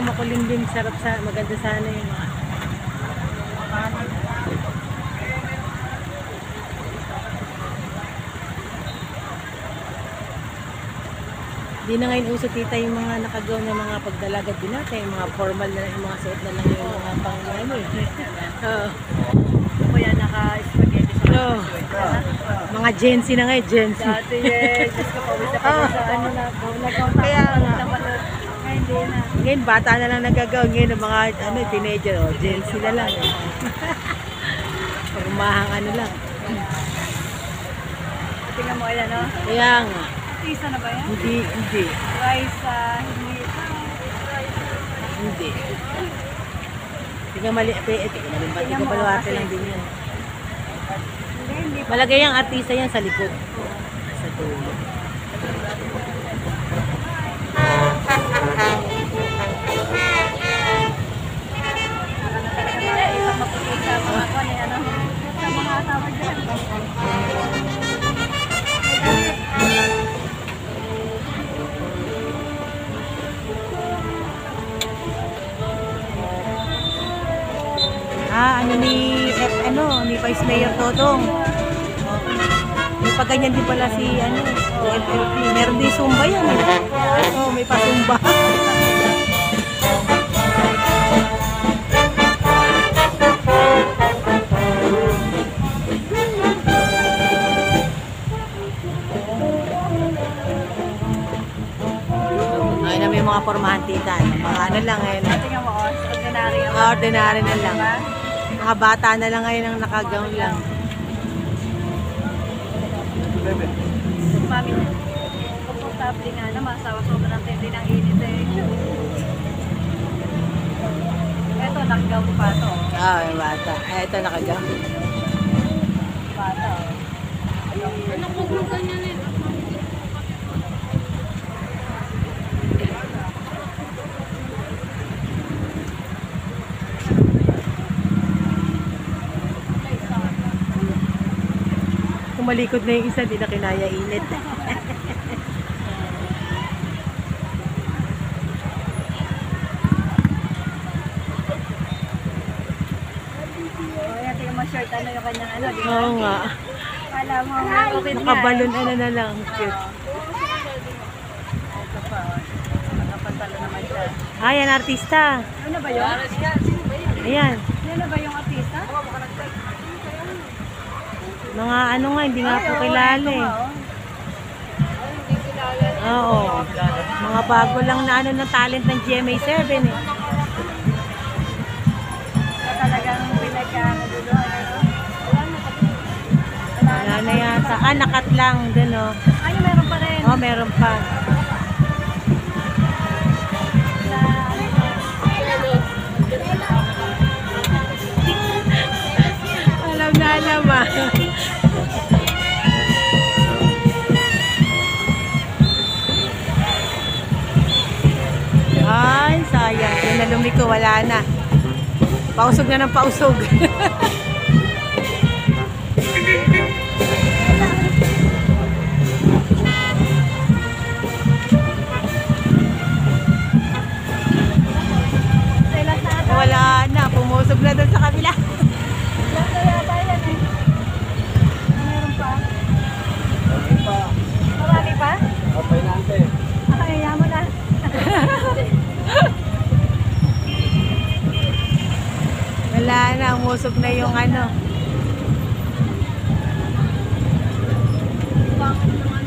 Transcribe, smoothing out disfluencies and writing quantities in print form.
yung makulimlim, sarap sa, maganda sana yung mga. Hindi na ngayon uso tita yung mga nakagaw na mga pagdalagat din natin, yung mga formal na lang, yung mga suot na lang yung mga pang ano eh. Oo. Kaya naka-spaghetti sa Mga Gen Z na ngayon, Gen Z. dati eh. Diyos ko pa sa ano na. Kaya nga. Ngayon hindi na. Ngayon, bata na lang nagagaw. Ngayon, mga ano, teenager, oh, Gen Z na lang. Eh. Pagmahang ano lang. Tingnan mo ayan, no? Kaya nga. Artista na ba yan? Hindi. Rice, hindi. Hindi. Tingnan mali. Tingnan baluarte lang din yan. Hindi. Malagay ang artista yan sa likod. Sa dulo. Isang maputi sa mga kone, ano? Sa mga asawa dyan. Ni Vice Mayor Todong. May paganyan din pala si FLP. Meron din Zumba yan. May pa-Zumba. Ay na may mga pormahan tita. Mga ano lang ngayon. Tingnan mo, ordinary. Ordinary na lang. Mga bata na lang ngayon ang nakagown lang. Mami, komportable nga naman. Sobrang tindi ng init eh. Ito, nakagown pa to. May bata. Ito nakagown. Bata. Malikod na yung isa, di na kinaya init. Kaya tingnan mo shirt, ano yung kanyang ano, di ba? Oo nga. Kala mo, open nga. Nakabalon ano na lang. Cute. Ito pa, nakapantalo naman siya. Yan artista. Ano ba yun? Ayan. Ano ba yung artista? Mga ano nga, hindi nga po kilala eh. Oo. Mga bago lang na ano ng talent ng GMA7 eh. Talagang pinagkakaguluhan, ano? Wala na yata. Nakat lang dun oh. Ay, meron pa rin. Meron pa. Alam na alam ah. Ay, sayang. Yung nalumi ko, wala na. Pausog na ng pausog. Wala na. Pumusog na doon sa kabila. Meron pa? Marami pa? Okay na ante. Kaya mo na. Wala na. Umusog na yung ano. Bakit naman